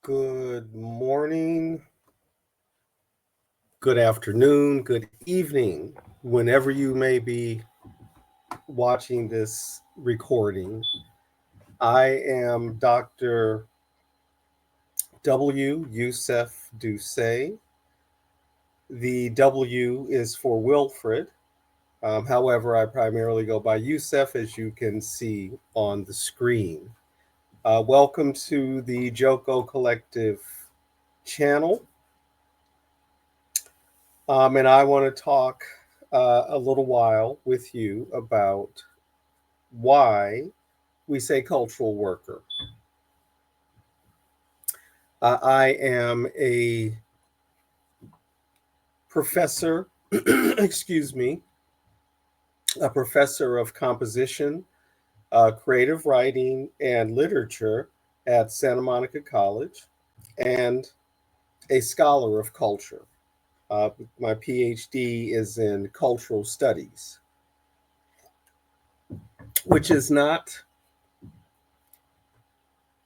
Good morning, good afternoon, good evening, whenever you may be watching this recording. I am Dr. W. Youssef Doucet. The W is for Wilfred. However, I primarily go by Youssef, as you can see on the screen. Welcome to the Joko Collective channel. And I want to talk a little while with you about why we say cultural worker. I am a professor, excuse me, a professor of composition, creative writing, and literature at Santa Monica College, and a scholar of culture. My PhD is in cultural studies, which is not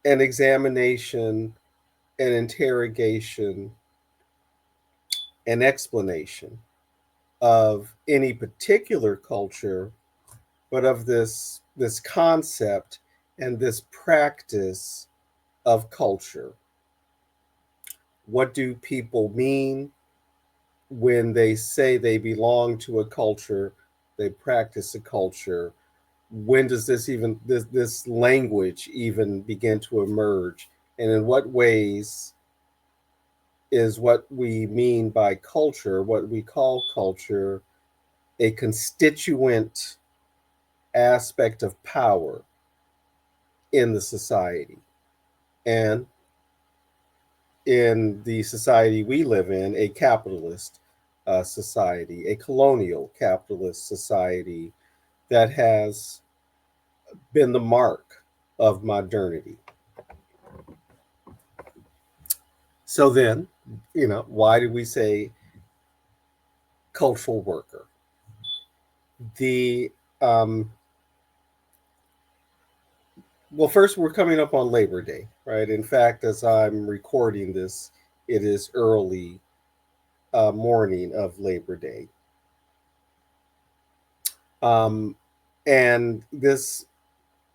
an examination, an interrogation, an explanation of any particular culture, but of this concept and this practice of culture. What do people mean when they say they belong to a culture, they practice a culture? When does this language even begin to emerge? And in what ways is what we mean by culture, what we call culture, a constituent aspect of power in the society? And in the society we live in, a capitalist society, a colonial capitalist society that has been the mark of modernity. So then, why do we say cultural worker? The Well, first, we're coming up on Labor Day, right? In fact, as I'm recording this, it is early morning of Labor Day. And this,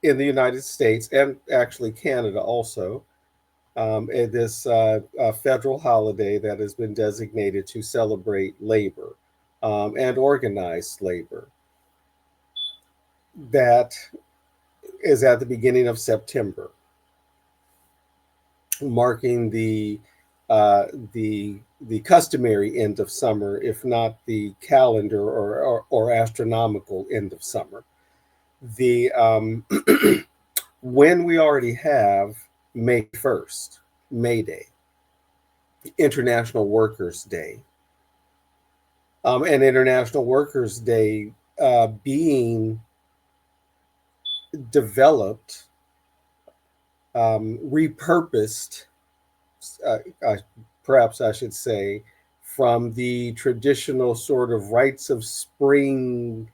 in the United States and actually Canada also, this federal holiday that has been designated to celebrate labor and organized labor. That is at the beginning of September, marking uh, the the customary end of summer, if not the calendar or astronomical end of summer. The When we already have May 1st, May Day, International Workers' Day, and International Workers' Day being developed, repurposed, uh, uh, perhaps I should say, from the traditional sort of rites of spring,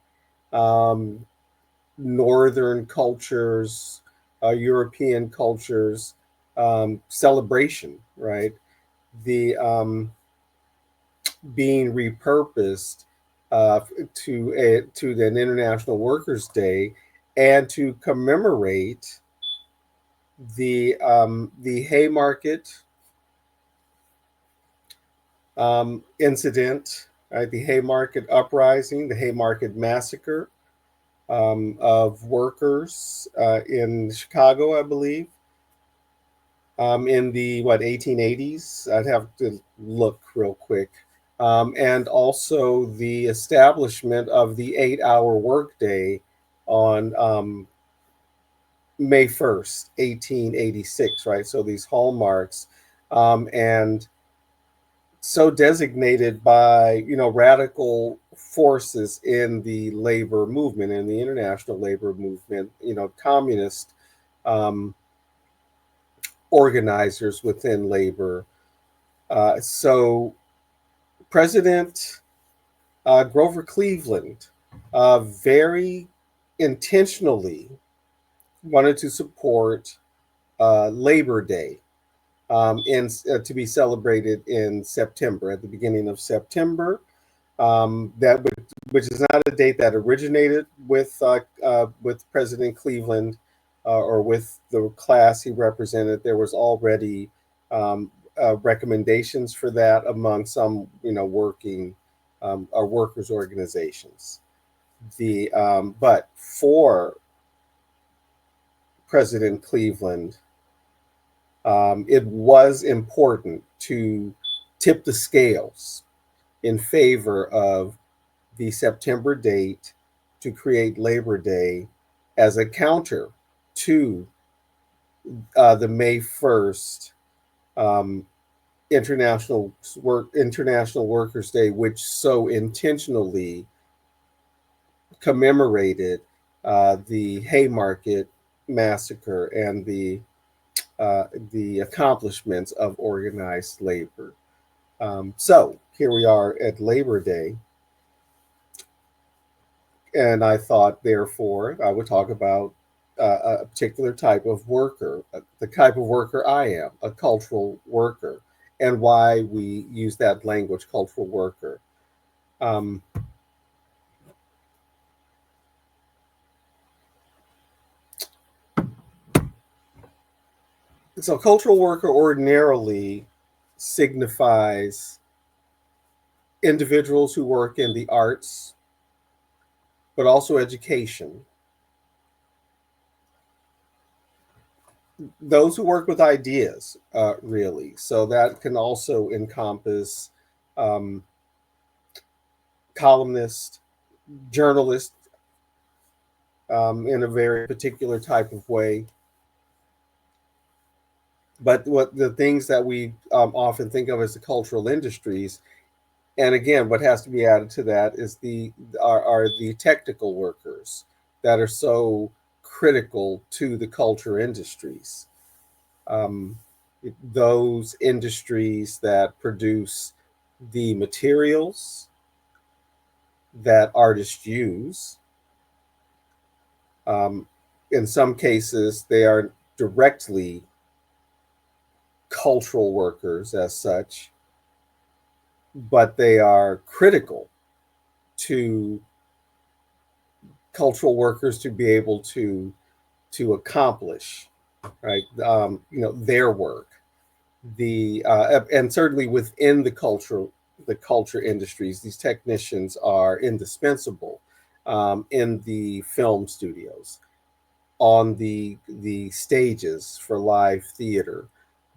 um, Northern cultures, European cultures, celebration, right? The Being repurposed to an International Workers' Day and to commemorate the Haymarket incident, right? The Haymarket uprising, the Haymarket massacre of workers in Chicago, I believe, in the 1880s. I'd have to look real quick. And also the establishment of the 8-hour workday on May 1st, 1886, right? So these hallmarks, and so designated by, radical forces in the labor movement, in the international labor movement, communist um, organizers within labor. So President Grover Cleveland very intentionally wanted to support Labor Day to be celebrated in September, at the beginning of September. Which is not a date that originated with President Cleveland or with the class he represented. There was already recommendations for that among some, working or workers' organizations. But for President Cleveland, it was important to tip the scales in favor of the September date to create Labor Day as a counter to the May 1st um, International Workers Day, which so intentionally commemorated the Haymarket massacre and the accomplishments of organized labor. So here we are at Labor Day, and I thought, therefore, I would talk about a particular type of worker, the type of worker I am, a cultural worker, and why we use that language, cultural worker. Um, so, cultural worker ordinarily signifies individuals who work in the arts, but also education. Those who work with ideas, really. So that can also encompass um, columnists, journalists, in a very particular type of way. But what the things that we often think of as the cultural industries, and again, what has to be added to that is are the technical workers that are so critical to the culture industries. Um, those industries that produce the materials that artists use. Um, in some cases, they are directly cultural workers as such, but they are critical to cultural workers to be able to accomplish, right, their work. And certainly within the culture industries, these technicians are indispensable in the film studios, on the stages for live theater,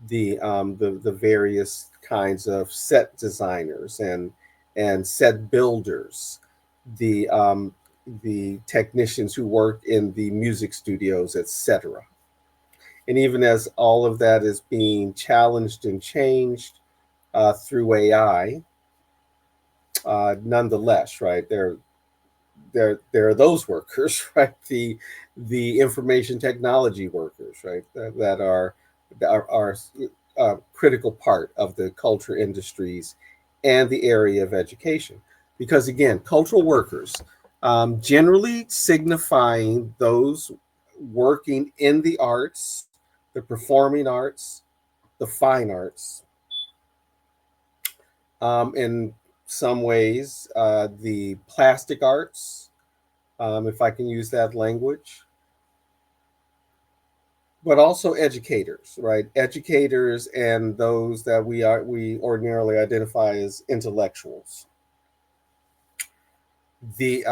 the various kinds of set designers and set builders, the technicians who work in the music studios, etc. And even as all of that is being challenged and changed through AI, nonetheless, right, there are those workers, right? The information technology workers, right? That are a critical part of the culture industries and the area of education, because again, cultural workers, generally signifying those working in the arts, the performing arts, the fine arts, in some ways, the plastic arts, if I can use that language, but also educators, right? Educators and those that we ordinarily identify as intellectuals. The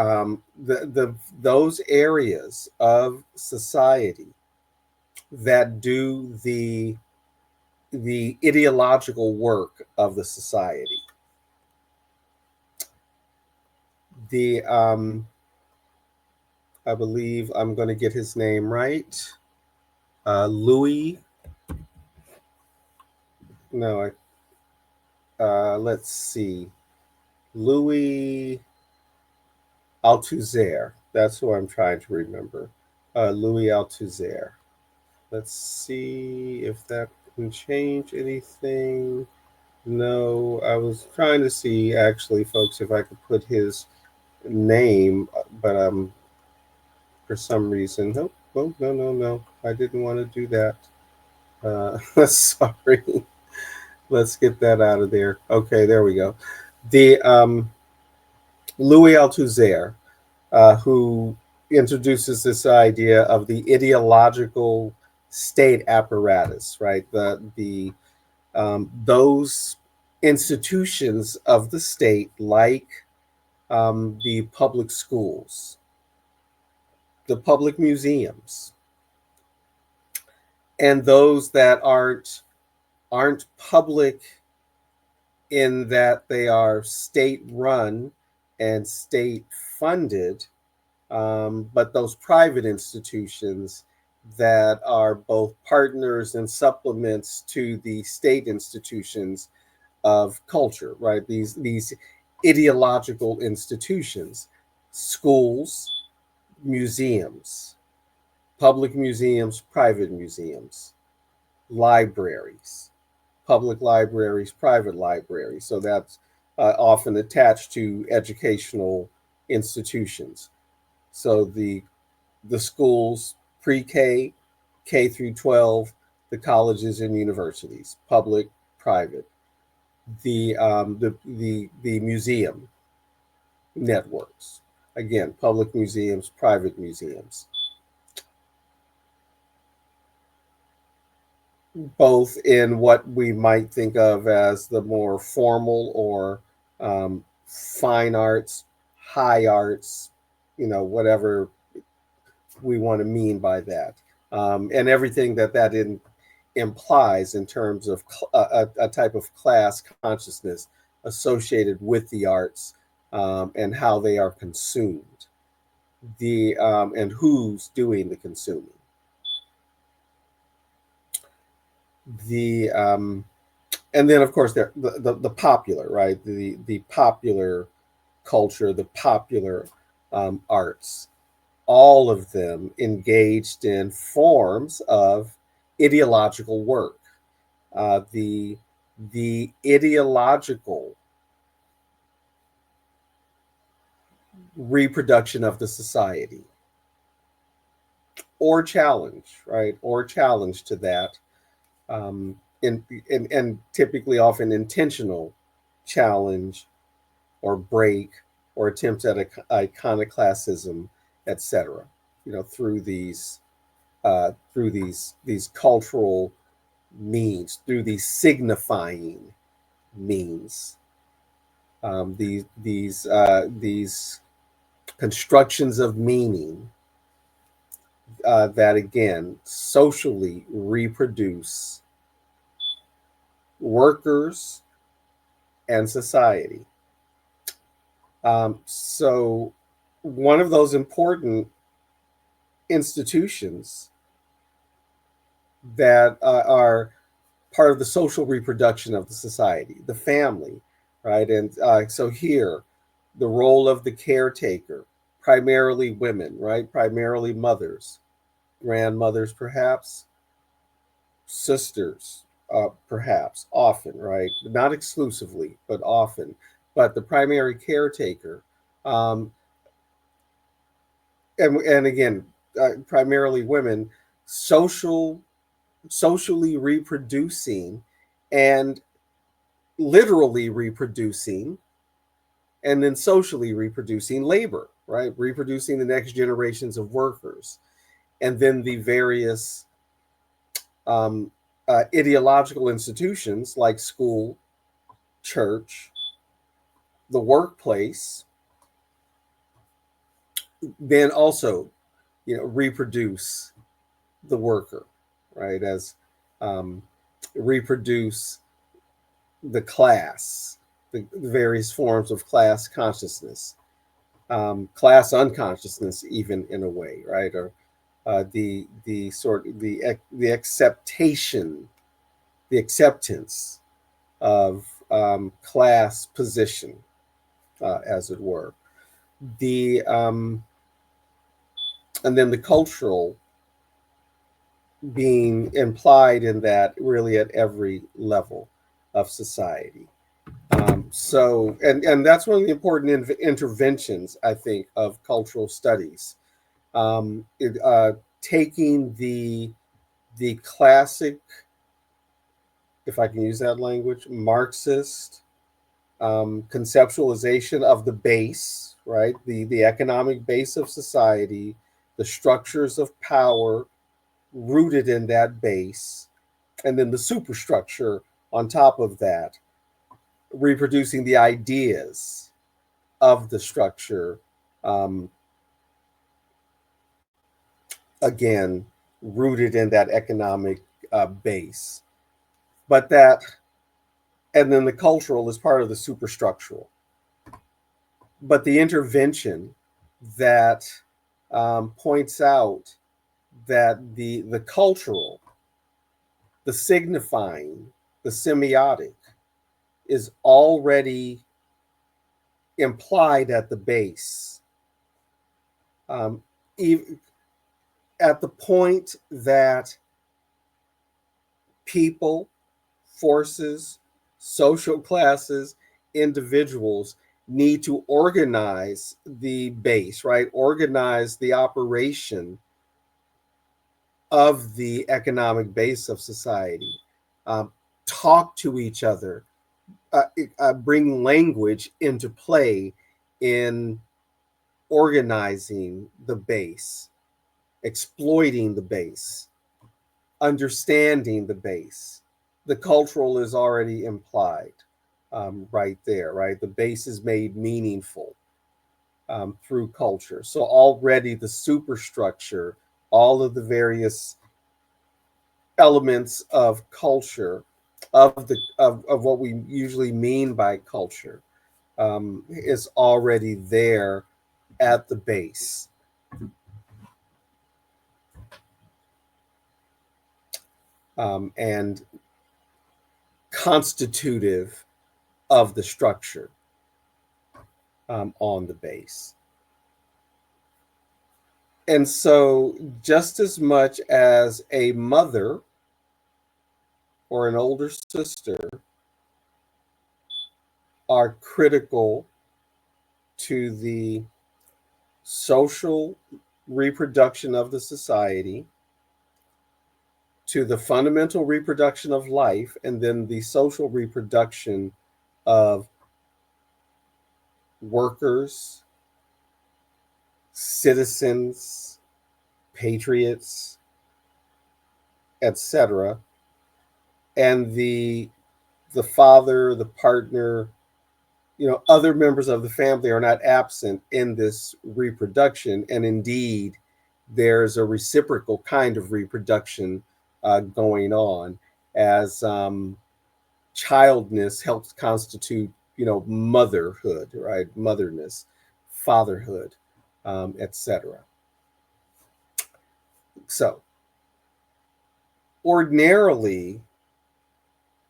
those areas of society that do the ideological work of the society. The I believe I'm going to get his name right. Louis. No, let's see. Louis Althusser. That's who I'm trying to remember. Louis Althusser. Let's see if that can change anything. No, I was trying to see actually, folks, if I could put his name, but for some reason, nope. Oh, no, no, no. I didn't want to do that. Sorry, let's get that out of there. Okay, there we go. The Louis Althusser, who introduces this idea of the ideological state apparatus, right? The those institutions of the state, like the public schools, the public museums, and those that aren't public in that they are state run and state funded, but those private institutions that are both partners and supplements to the state institutions of culture, right? These ideological institutions, schools, museums, public museums, private museums, libraries, public libraries, private libraries. So that's often attached to educational institutions. So the schools, pre-K, K through 12, the colleges and universities, public, private, the museum networks, again, public museums, private museums, both in what we might think of as the more formal or fine arts, high arts, whatever we want to mean by that, and everything that implies in terms of a type of class consciousness associated with the arts, and how they are consumed, and who's doing the consuming. The And then of course the popular, right, the popular culture, the popular arts, all of them engaged in forms of ideological work, the ideological reproduction of the society, or challenge, right, or challenge to that, um, and typically often intentional challenge or break or attempts at iconoclasm, etc. Through these cultural means, through these signifying means, these constructions of meaning, that again socially reproduce workers and society. So one of those important institutions that are part of the social reproduction of the society, the family, right? And so here, the role of the caretaker, primarily women, right? Primarily mothers, grandmothers, perhaps, sisters, perhaps, often, right? Not exclusively, but often. But the primary caretaker, um, and again, primarily women, social socially reproducing and literally reproducing, and then socially reproducing labor, right? Reproducing the next generations of workers, and then the various um, ideological institutions like school, church, the workplace, then also, reproduce the worker, right? As um, reproduce the class, the various forms of class consciousness, class unconsciousness, even in a way, right? Or the sort of the acceptation, the acceptance of class position, as it were. The And then the cultural being implied in that, really at every level of society. And that's one of the important interventions, I think, of cultural studies. Taking the classic if I can use that language, Marxist conceptualization of the base, right? The economic base of society, the structures of power rooted in that base, and then the superstructure on top of that, reproducing the ideas of the structure, um, again, rooted in that economic base. But that, and then the cultural is part of the superstructural. But the intervention that points out that the cultural, the signifying, the semiotic is already implied at the base. Um, at the point that people, forces, social classes, individuals need to organize the base, right? Organize the operation of the economic base of society, um, talk to each other, bring language into play in organizing the base, exploiting the base, understanding the base. The cultural is already implied right there, right? The base is made meaningful through culture. So already the superstructure, all of the various elements of culture, of what we usually mean by culture, is already there at the base. And constitutive of the structure on the base. And so, just as much as a mother or an older sister are critical to the social reproduction of the society, to the fundamental reproduction of life, and then the social reproduction of workers, citizens, patriots, etc., and the father, the partner, other members of the family are not absent in this reproduction, and indeed, there's a reciprocal kind of reproduction going on as childness helps constitute, motherhood, right? Motherness, fatherhood, etc. So, ordinarily,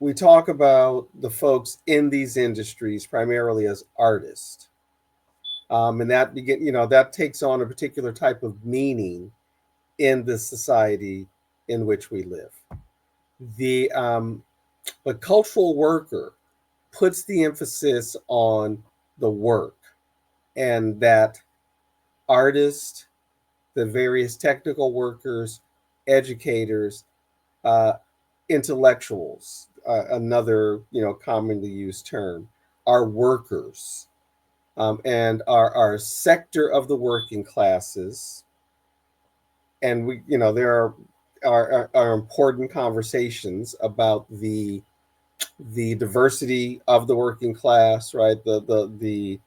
we talk about the folks in these industries primarily as artists, and that takes on a particular type of meaning in the society in which we live. The cultural worker puts the emphasis on the work, and that artists, the various technical workers, educators, uh, intellectuals, another commonly used term, are workers, and our sector of the working classes. And there are important conversations about the diversity of the working class, right? The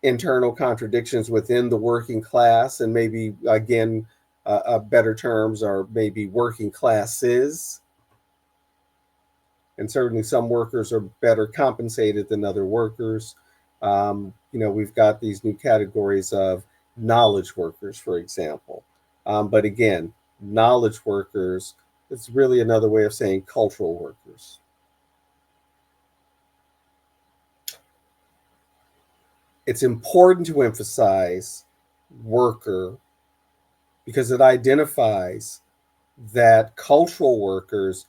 internal contradictions within the working class, and maybe again, better terms are maybe working classes. And certainly, some workers are better compensated than other workers. We've got these new categories of knowledge workers, for example. But again, knowledge workers, it's really another way of saying cultural workers. It's important to emphasize worker because it identifies that cultural workers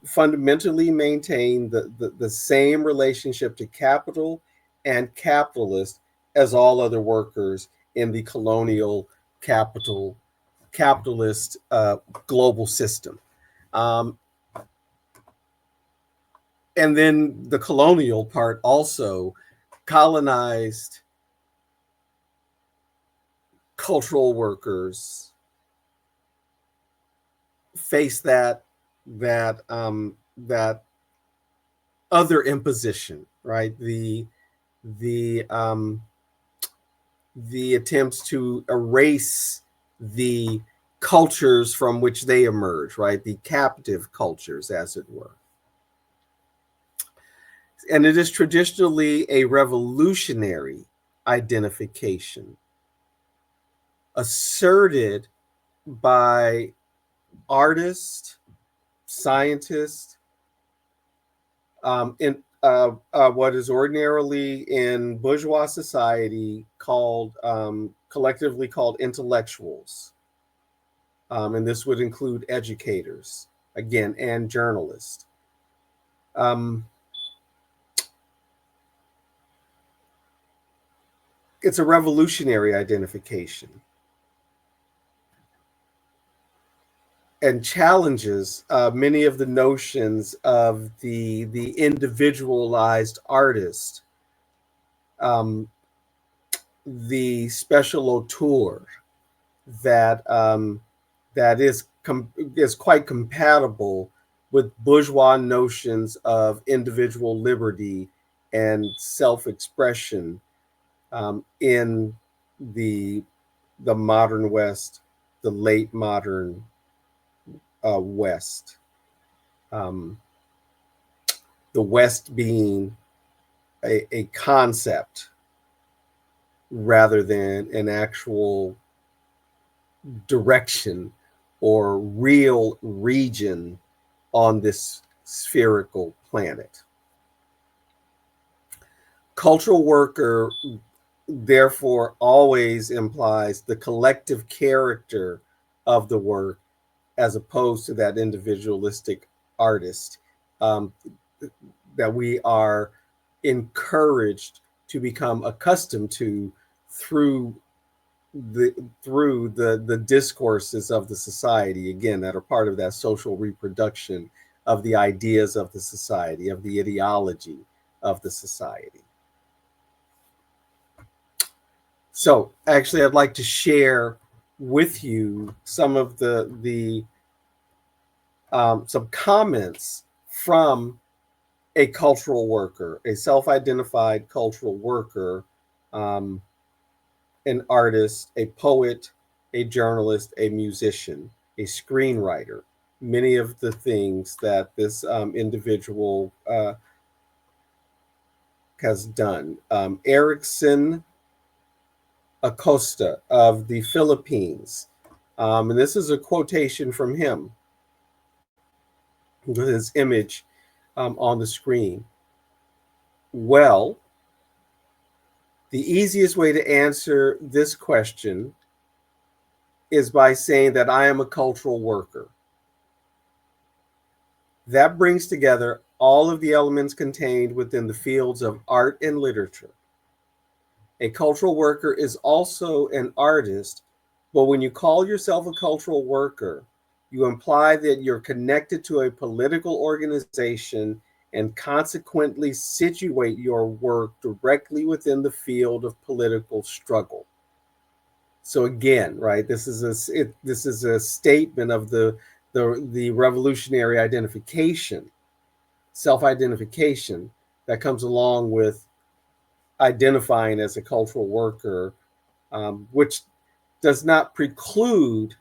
fundamentally maintain the same relationship to capital and capitalist as all other workers in the capitalist global system. And then the colonial part also, colonized cultural workers face that other imposition, right? The the attempts to erase the cultures from which they emerge, right? The captive cultures, as it were. And it is traditionally a revolutionary identification asserted by artists, scientists, in what is ordinarily in bourgeois society called collectively called intellectuals, and this would include educators again and journalists. Um, it's a revolutionary identification and challenges many of the notions of the individualized artist, um, the special auteur that is quite compatible with bourgeois notions of individual liberty and self-expression in the the modern West, the late modern West. Um, the West being a concept rather than an actual direction or real region on this spherical planet. Cultural worker, therefore, always implies the collective character of the work as opposed to that individualistic artist, um, that we are encouraged to become accustomed to through the discourses of the society, again, that are part of that social reproduction of the ideas of the society, of the ideology of the society. So actually I'd like to share with you some of the some comments from a cultural worker, a self-identified cultural worker, um, an artist, a poet, a journalist, a musician, a screenwriter. Many of the things that this individual has done. Erickson Acosta of the Philippines. And this is a quotation from him with his image on the screen. Well, the easiest way to answer this question is by saying that I am a cultural worker. That brings together all of the elements contained within the fields of art and literature. A cultural worker is also an artist, but when you call yourself a cultural worker, you imply that you're connected to a political organization and consequently situate your work directly within the field of political struggle. So again, right, this is a statement of the revolutionary identification, self-identification that comes along with identifying as a cultural worker, which does not preclude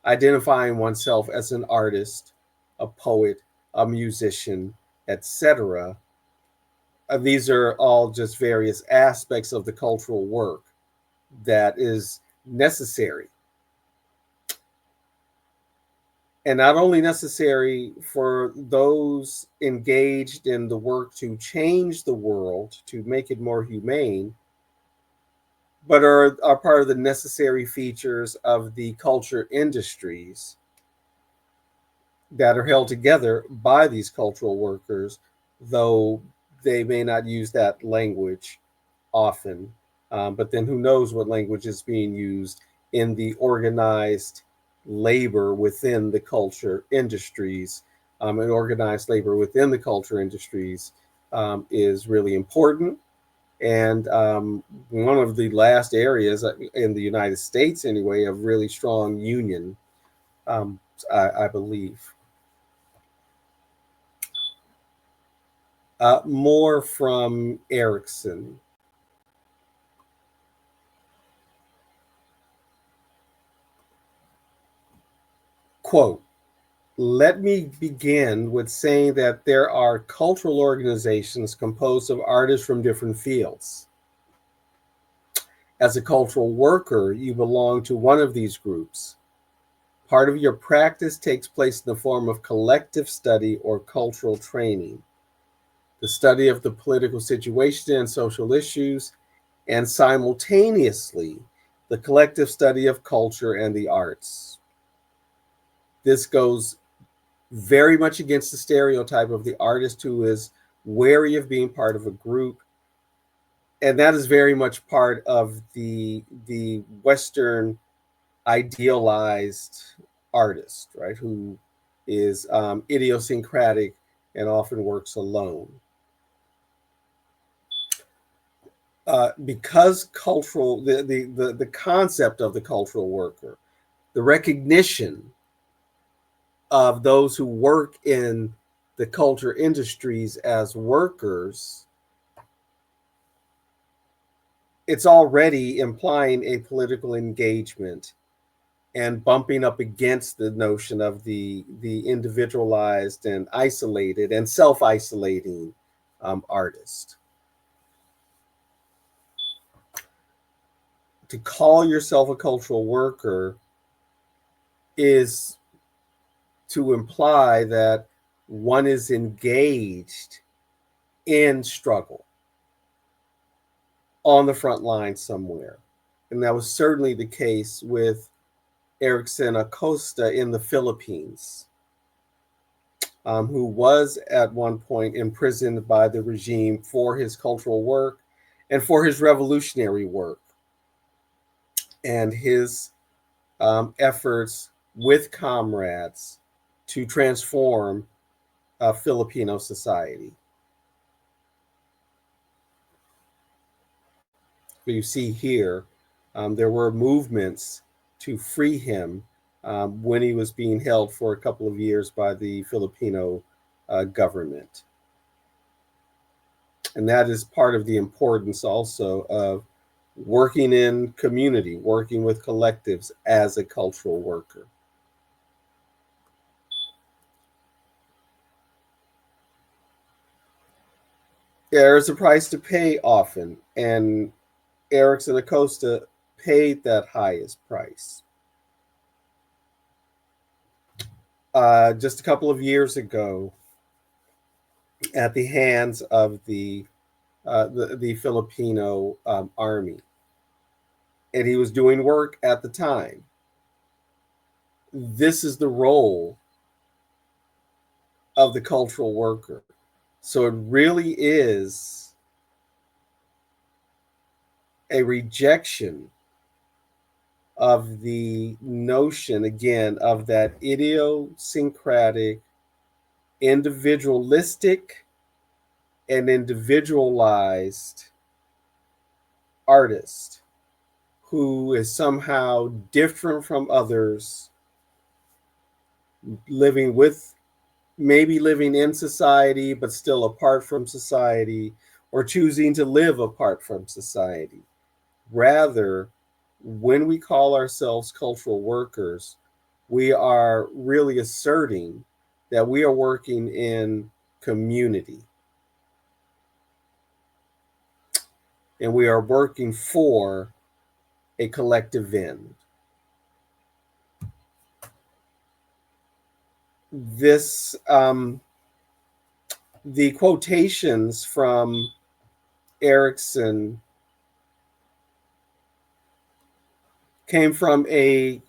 identifying oneself as an artist, a poet, a musician, etc. These are all just various aspects of the cultural work that is necessary. And not only necessary for those engaged in the work to change the world, to make it more humane, but are part of the necessary features of the culture industries that are held together by these cultural workers, though they may not use that language often. But then who knows what language is being used in the organized labor within the culture industries and organized labor within the culture industries is really important. And one of the last areas in the United States, anyway, of really strong union, um, I believe. More from Erickson. Quote, let me begin with saying that there are cultural organizations composed of artists from different fields. As a cultural worker, you belong to one of these groups. Part of your practice takes place in the form of collective study or cultural training, the study of the political situation and social issues, and simultaneously, the collective study of culture and the arts. This goes very much against the stereotype of the artist who is wary of being part of a group. And that is very much part of the Western idealized artist, right? Who is idiosyncratic and often works alone. Because cultural, the concept of the cultural worker, the recognition of those who work in the culture industries as workers, it's already implying a political engagement and bumping up against the notion of the individualized and isolated and self-isolating artist. To call yourself a cultural worker is to imply that one is engaged in struggle on the front line somewhere. And that was certainly the case with Erickson Acosta in the Philippines, who was at one point imprisoned by the regime for his cultural work and for his revolutionary work and his efforts with comrades to transform Filipino society. You see here, there were movements to free him when he was being held for a couple of years by the Filipino government. And that is part of the importance also of working in community, working with collectives as a cultural worker. There is a price to pay often, and Erickson Acosta paid that highest price. Just a couple of years ago, at the hands of the Filipino army, and he was doing work at the time. This is the role of the cultural worker. So it really is a rejection of the notion, again, of that idiosyncratic, individualistic, and individualized artist who is somehow different from others, living with, maybe living in society, but still apart from society, or choosing to live apart from society. Rather, when we call ourselves cultural workers, we are really asserting that we are working in community and we are working for a collective end. This, the quotations from Erickson came from an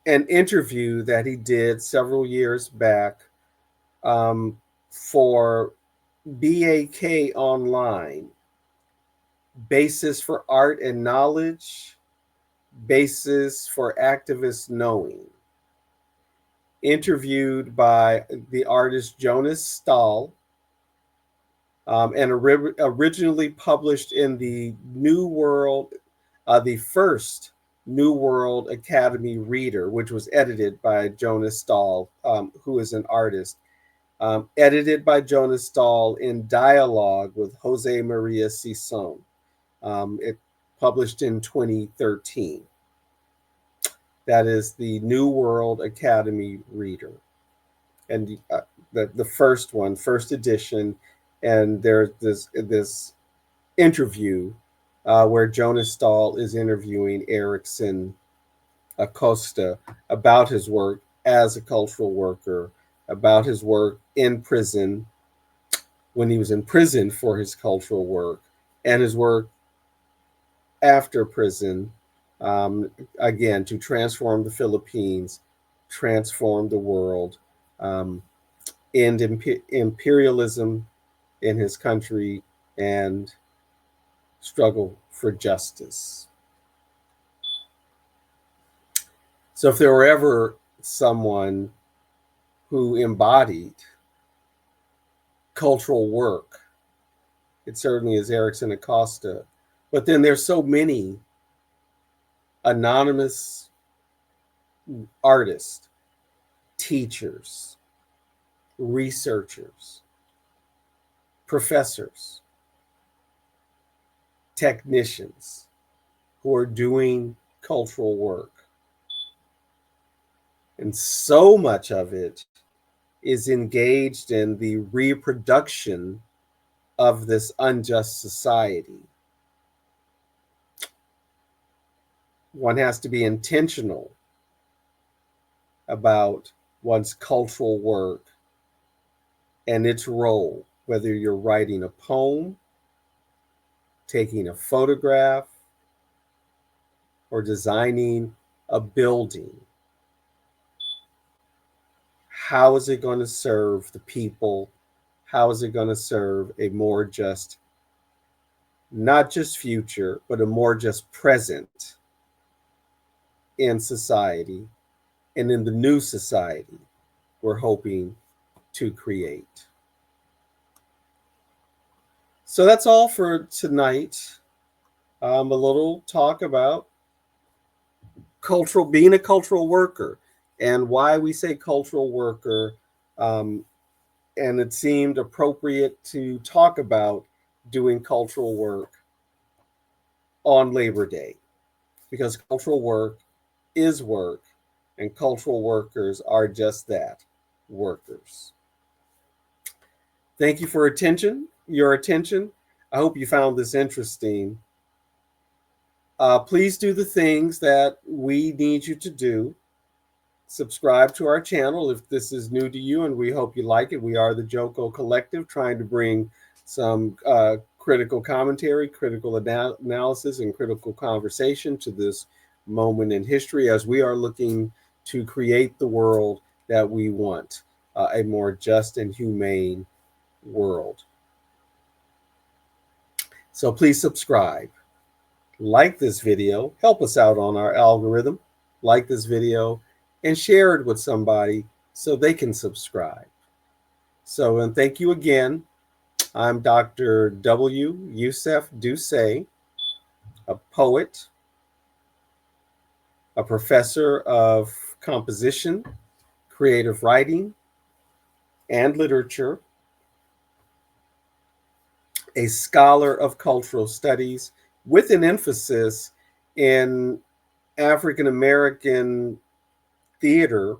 interview that he did several years back for BAK Online, Basis for Art and Knowledge, Basis for Activist Knowing. interviewed by the artist Jonas Stahl, and originally published in the New World, the first New World Academy Reader, which was edited by Jonas Stahl, who is an artist. Edited by Jonas Stahl in dialogue with Jose Maria Sison. It published in 2013. That is the New World Academy Reader, and the first one, first edition. And there's this interview where Jonas Stahl is interviewing Erickson Acosta about his work as a cultural worker, about his work in prison, when he was in prison for his cultural work, and his work after prison, again, to transform the Philippines, transform the world, end imperialism in his country, and struggle for justice. So if there were ever someone who embodied cultural work, it certainly is Erickson Acosta. But then there's so many anonymous artists, teachers, researchers, professors, technicians who are doing cultural work. And so much of it is engaged in the reproduction of this unjust society. One has to be intentional about one's cultural work and its role, whether you're writing a poem, taking a photograph, or designing a building. How is it going to serve the people? How is it going to serve a more just, not just future, but a more just present in society and in the new society we're hoping to create? So that's all for tonight. A little talk about being a cultural worker and why we say cultural worker. And it seemed appropriate to talk about doing cultural work on Labor Day, because cultural work is work, and cultural workers are just that, workers. Thank you for your attention. I hope you found this interesting. Please do the things that we need you to do. Subscribe to our channel if this is new to you, and we hope you like it. We are the Joko Collective, trying to bring some critical commentary, critical analysis, and critical conversation to this moment in history as we are looking to create the world that we want, a more just and humane world. So please subscribe. Like this video, help us out on our algorithm. Like this video and share it with somebody so they can subscribe. So, and thank you again. I'm Dr. W. Youssef Doucet, a poet, a professor of composition, creative writing, and literature, a scholar of cultural studies with an emphasis in African American theater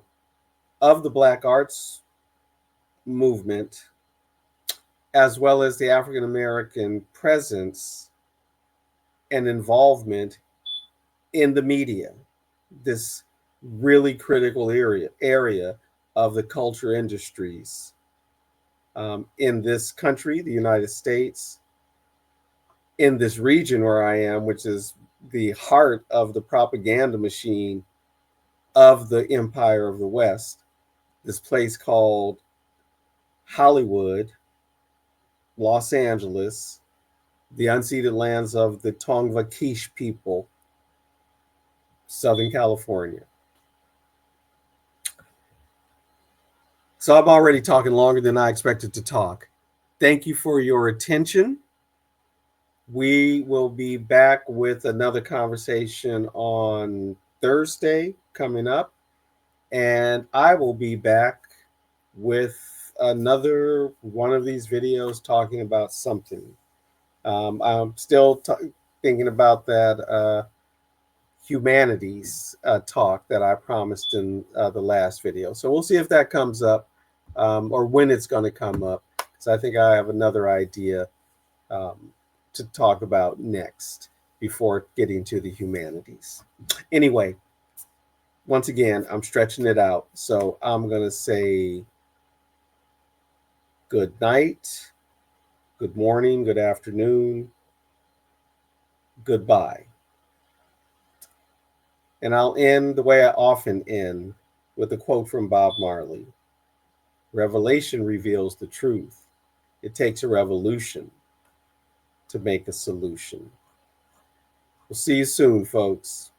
of the Black arts movement, as well as the African American presence and involvement in the media, this really critical area of the culture industries in this country, the United States, in this region where I am, which is the heart of the propaganda machine of the Empire of the West, this place called Hollywood, Los Angeles, the unceded lands of the Tongva Quiche people, Southern California. So I'm already talking longer than I expected to talk. Thank you for your attention. We will be back with another conversation on Thursday coming up, and I will be back with another one of these videos talking about something. I'm still thinking about that humanities talk that I promised in the last video. So we'll see if that comes up or when it's going to come up, because I think I have another idea um, to talk about next before getting to the humanities. Anyway, once again, I'm stretching it out. So I'm going to say good night, good morning, good afternoon, goodbye. And I'll end the way I often end, with a quote from Bob Marley. Revelation reveals the truth. It takes a revolution to make a solution. We'll see you soon, folks.